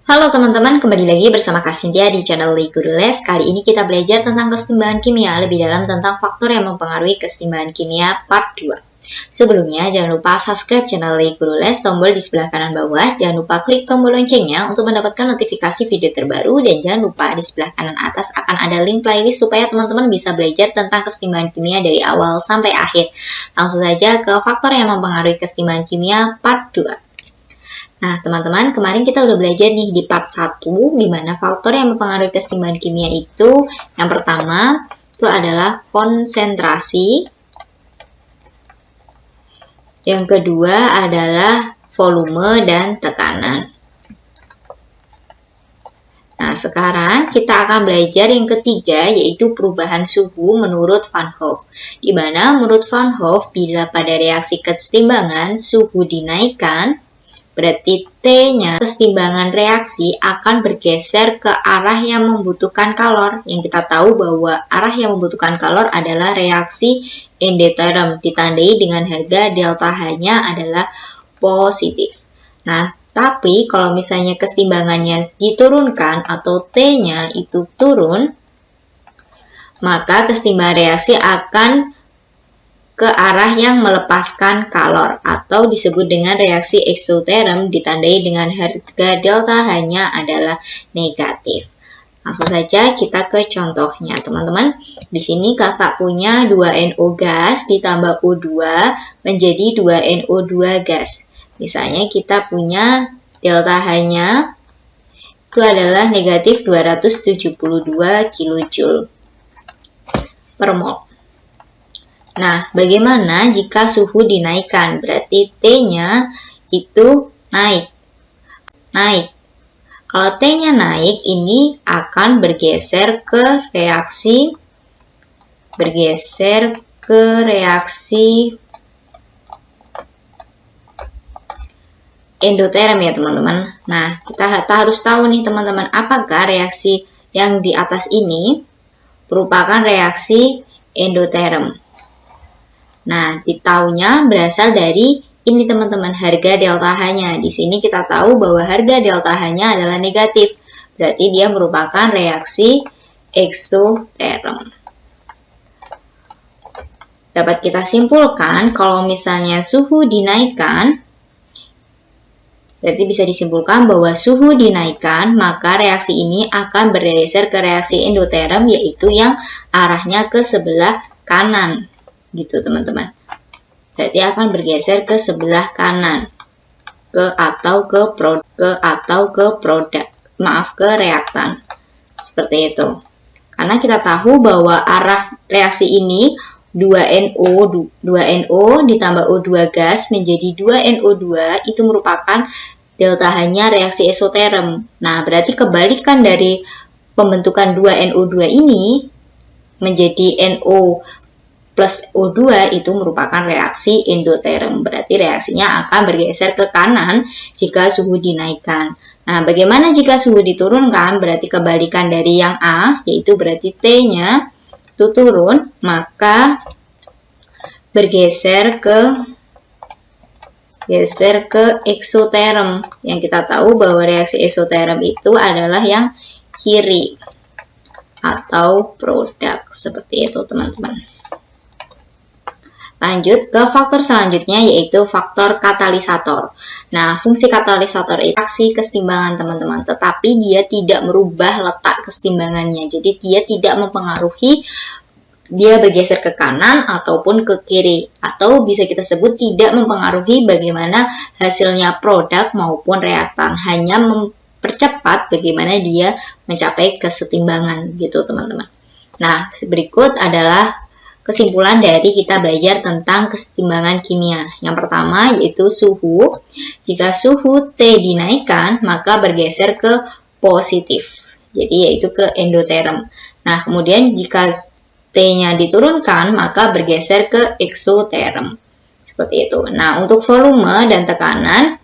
Halo teman-teman, kembali lagi bersama Kak Cynthia di channel Li Guru Les. Kali ini kita belajar tentang kesetimbangan kimia, lebih dalam tentang faktor yang mempengaruhi kesetimbangan kimia part 2. Sebelumnya, jangan lupa subscribe channel Li Guru Les, tombol di sebelah kanan bawah. Jangan lupa klik tombol loncengnya untuk mendapatkan notifikasi video terbaru. Dan jangan lupa di sebelah kanan atas akan ada link playlist supaya teman-teman bisa belajar tentang kesetimbangan kimia dari awal sampai akhir. Langsung saja ke faktor yang mempengaruhi kesetimbangan kimia part 2. Nah, teman-teman, kemarin kita udah belajar nih di part 1, di mana faktor yang mempengaruhi kesetimbangan kimia itu, yang pertama, itu adalah konsentrasi. Yang kedua adalah volume dan tekanan. Nah, sekarang kita akan belajar yang ketiga, yaitu perubahan suhu menurut Van Hoff. Di mana menurut Van Hoff, bila pada reaksi kesetimbangan suhu dinaikkan, berarti T-nya kesetimbangan reaksi akan bergeser ke arah yang membutuhkan kalor. Yang kita tahu bahwa arah yang membutuhkan kalor adalah reaksi endoterm, ditandai dengan harga delta H-nya adalah positif. Nah, tapi kalau misalnya kesetimbangannya diturunkan atau T-nya itu turun, maka kesetimbangan reaksi akan ke arah yang melepaskan kalor atau disebut dengan reaksi eksoterm, ditandai dengan harga delta H-nya adalah negatif. Langsung saja kita ke contohnya, teman-teman. Di sini kakak punya 2NO gas ditambah O2 menjadi 2NO2 gas. Misalnya kita punya delta H-nya itu adalah negatif 272 kJ per mol. Nah, bagaimana jika suhu dinaikkan? Berarti T-nya itu naik. Kalau T-nya naik, ini akan bergeser ke reaksi endoterm ya, teman-teman. Nah, kita harus tahu nih, teman-teman, apakah reaksi yang di atas ini merupakan reaksi endoterm. Nah, ditahunya berasal dari ini, teman-teman, harga delta H-nya. Di sini kita tahu bahwa harga delta H-nya adalah negatif. Berarti dia merupakan reaksi eksoterm. Dapat kita simpulkan kalau misalnya suhu dinaikkan, berarti bisa disimpulkan bahwa suhu dinaikkan, maka reaksi ini akan bergeser ke reaksi endoterm, yaitu yang arahnya ke sebelah kanan. Gitu, teman-teman. Berarti akan bergeser ke sebelah kanan, ke reaktan. Seperti itu. Karena kita tahu bahwa arah reaksi ini 2NO ditambah O2 gas menjadi 2NO2 itu merupakan delta H-nya reaksi eksoterm. Nah, berarti kebalikan dari pembentukan 2NO2 ini menjadi NO plus O2 itu merupakan reaksi endoterm. Berarti reaksinya akan bergeser ke kanan jika suhu dinaikkan. Nah, bagaimana jika suhu diturunkan? Berarti kebalikan dari yang A, yaitu berarti T-nya itu turun, maka bergeser ke eksoterm. Yang kita tahu bahwa reaksi eksoterm itu adalah yang kiri atau produk. Seperti itu, teman-teman. Lanjut ke faktor selanjutnya, yaitu faktor katalisator. Nah, fungsi katalisator itu reaksi kesetimbangan, teman-teman, tetapi dia tidak merubah letak kesetimbangannya. Jadi dia tidak mempengaruhi dia bergeser ke kanan ataupun ke kiri, atau bisa kita sebut tidak mempengaruhi bagaimana hasilnya produk maupun reaktan, hanya mempercepat bagaimana dia mencapai kesetimbangan gitu, teman-teman. Nah, berikut adalah kesimpulan dari kita belajar tentang kesetimbangan kimia. Yang pertama yaitu suhu. Jika suhu T dinaikkan, maka bergeser ke positif. Jadi yaitu ke endoterm. Nah, kemudian jika T-nya diturunkan, maka bergeser ke eksoterm. Seperti itu. Nah, untuk volume dan tekanan,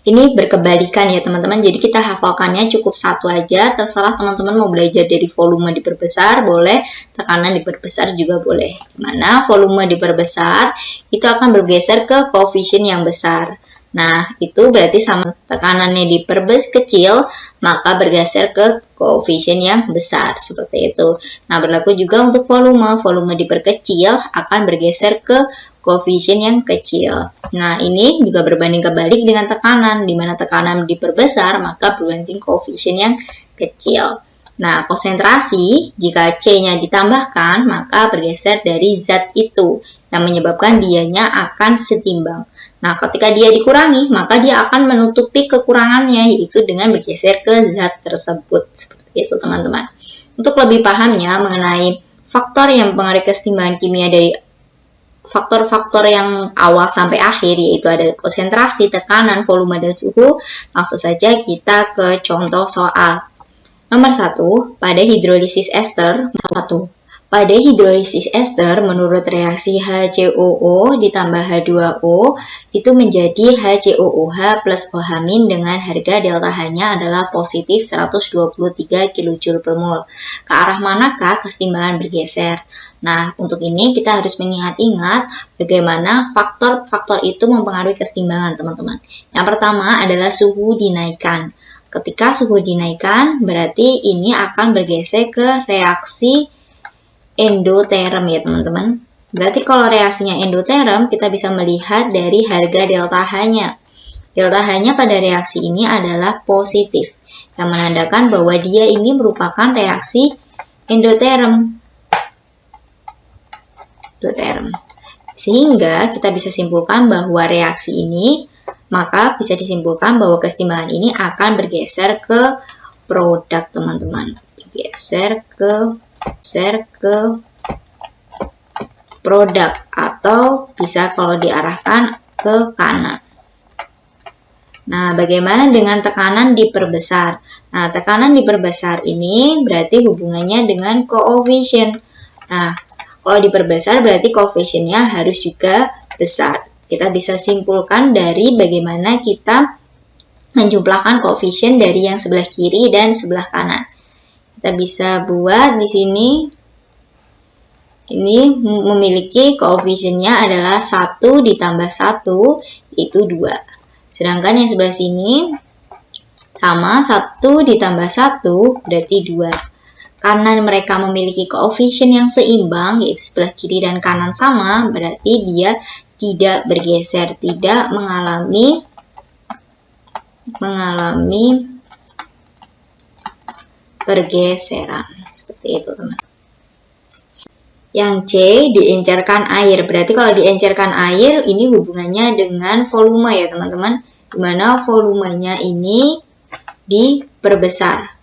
ini berkebalikan ya, teman-teman. Jadi kita hafalkannya cukup satu aja. Terserah teman-teman mau belajar dari volume diperbesar boleh, tekanan diperbesar juga boleh. Dimana volume diperbesar itu akan bergeser ke koefisien yang besar. Nah, itu berarti sama tekanannya diperbes kecil, maka bergeser ke koefisien yang besar, seperti itu. Nah, berlaku juga untuk volume. Volume diperkecil akan bergeser ke koefisien yang kecil. Nah, ini juga berbanding kebalik dengan tekanan, di mana tekanan diperbesar, maka berbanding koefisien yang kecil. Nah, konsentrasi, jika C-nya ditambahkan, maka bergeser dari zat itu, yang menyebabkan dianya akan setimbang. Nah, ketika dia dikurangi, maka dia akan menutupi kekurangannya, yaitu dengan bergeser ke zat tersebut. Seperti itu, teman-teman. Untuk lebih pahamnya mengenai faktor yang mempengaruhi kesetimbangan kimia dari faktor-faktor yang awal sampai akhir, yaitu ada konsentrasi, tekanan, volume, dan suhu, langsung saja kita ke contoh soal. Nomor 1, pada hidrolisis ester, pada hidrolisis ester, menurut reaksi HCOO ditambah H2O, itu menjadi HCOOH plus OH- dengan harga delta H-nya adalah positif 123 kJ per mol. Ke arah manakah kesetimbangan bergeser? Nah, untuk ini kita harus mengingat-ingat bagaimana faktor-faktor itu mempengaruhi kesetimbangan, teman-teman. Yang pertama adalah suhu dinaikkan. Ketika suhu dinaikkan, berarti ini akan bergeser ke reaksi endoterm ya teman-teman. Berarti kalau reaksinya endoterm, kita bisa melihat dari harga delta H-nya. Delta H-nya pada reaksi ini adalah positif, yang menandakan bahwa dia ini merupakan reaksi endoterm. Sehingga kita bisa simpulkan bahwa reaksi ini, maka bisa disimpulkan bahwa kesetimbangan ini akan bergeser ke produk, teman-teman. Bergeser ke produk, atau bisa kalau diarahkan ke kanan. Nah, bagaimana dengan tekanan diperbesar? Nah, tekanan diperbesar ini berarti hubungannya dengan koefisien. Nah, kalau diperbesar berarti koefisiennya harus juga besar. Kita bisa simpulkan dari bagaimana kita menjumlahkan koefisien dari yang sebelah kiri dan sebelah kanan. Kita bisa buat di sini, ini memiliki koefisiennya adalah 1 ditambah 1, yaitu 2. Sedangkan yang sebelah sini sama 1 ditambah 1, berarti 2. Karena mereka memiliki koefisien yang seimbang, yaitu sebelah kiri dan kanan sama, berarti dia tidak bergeser, tidak mengalami pergeseran. Seperti itu, teman. Yang C, diencerkan air. Berarti kalau diencerkan air, ini hubungannya dengan volume ya, teman-teman. Dimana volumenya ini diperbesar.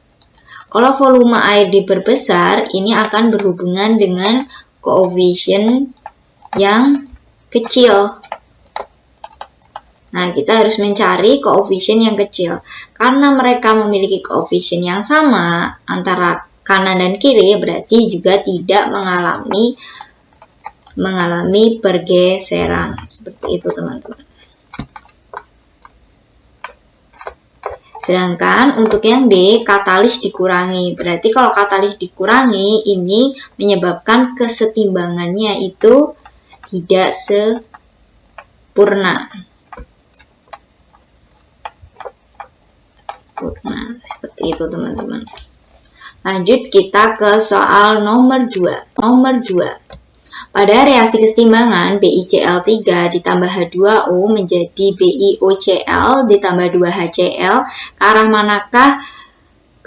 Kalau volume air diperbesar, ini akan berhubungan dengan koefisien yang kecil. Nah, kita harus mencari koefisien yang kecil. Karena mereka memiliki koefisien yang sama antara kanan dan kiri, berarti juga tidak mengalami pergeseran. Seperti itu, teman-teman. Sedangkan untuk yang D, katalis dikurangi. Berarti kalau katalis dikurangi, ini menyebabkan kesetimbangannya itu tidak sempurna. Nah, seperti itu, teman-teman. Lanjut kita ke soal nomor 2. Pada reaksi kesetimbangan BiCl3 ditambah H2O menjadi BiOCl ditambah 2HCl, ke arah manakah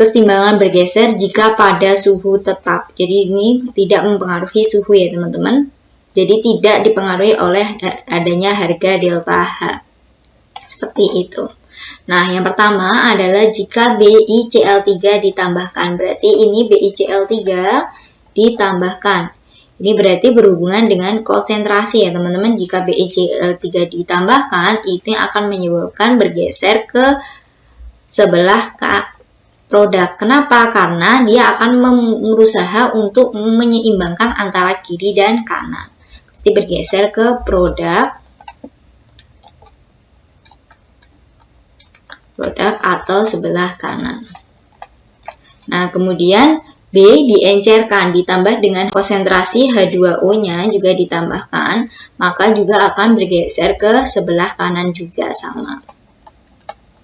kesetimbangan bergeser jika pada suhu tetap? Jadi ini tidak mempengaruhi suhu ya, teman-teman. Jadi tidak dipengaruhi oleh adanya harga delta H. Seperti itu. Nah, yang pertama adalah jika BiCl3 ditambahkan. Berarti ini BiCl3 ditambahkan. Ini berarti berhubungan dengan konsentrasi ya, teman-teman. Jika BiCl3 ditambahkan, itu akan menyebabkan bergeser ke sebelah produk. Kenapa? Karena dia akan berusaha untuk menyeimbangkan antara kiri dan kanan. Jadi bergeser ke produk atau sebelah kanan. Nah, kemudian B diencerkan ditambah dengan konsentrasi H2O-nya juga ditambahkan, maka juga akan bergeser ke sebelah kanan juga sama.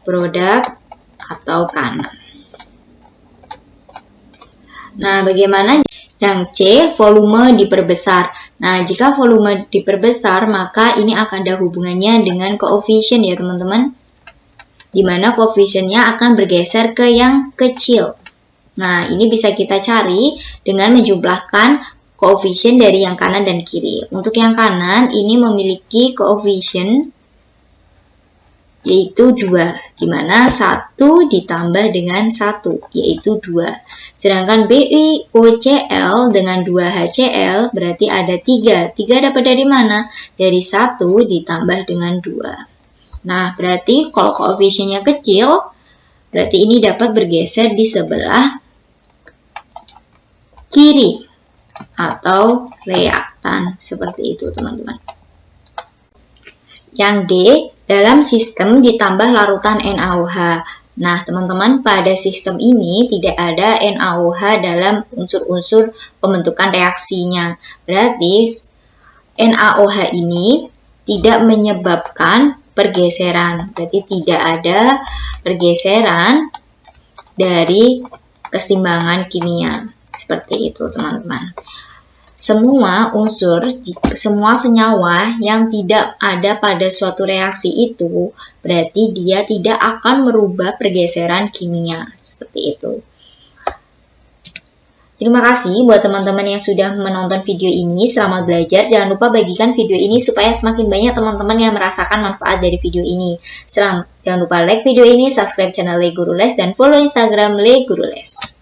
Produk atau kanan. Nah, bagaimana yang C, volume diperbesar. Nah, jika volume diperbesar, maka ini akan ada hubungannya dengan koefisien ya teman-teman. Di mana koefisiennya akan bergeser ke yang kecil. Nah, ini bisa kita cari dengan menjumlahkan koefisien dari yang kanan dan kiri. Untuk yang kanan, ini memiliki koefisien yaitu 2, di mana 1 ditambah dengan 1, yaitu 2. Sedangkan BiOCl dengan 2HCl berarti ada 3. 3 dapat dari mana? Dari 1 ditambah dengan 2. Nah, berarti kalau koefisiennya kecil, berarti ini dapat bergeser di sebelah kiri atau reaktan. Seperti itu, teman-teman. Yang D, dalam sistem ditambah larutan NaOH. Nah, teman-teman, pada sistem ini tidak ada NaOH dalam unsur-unsur pembentukan reaksinya. Berarti NaOH ini tidak menyebabkan pergeseran. Berarti tidak ada pergeseran dari keseimbangan kimia. Seperti itu, teman-teman. Semua unsur, semua senyawa yang tidak ada pada suatu reaksi itu, berarti dia tidak akan merubah pergeseran kimia. Seperti itu. Terima kasih buat teman-teman yang sudah menonton video ini. Selamat belajar. Jangan lupa bagikan video ini supaya semakin banyak teman-teman yang merasakan manfaat dari video ini. Jangan lupa like video ini, subscribe channel Le Guru Les, dan follow Instagram Le Guru Les.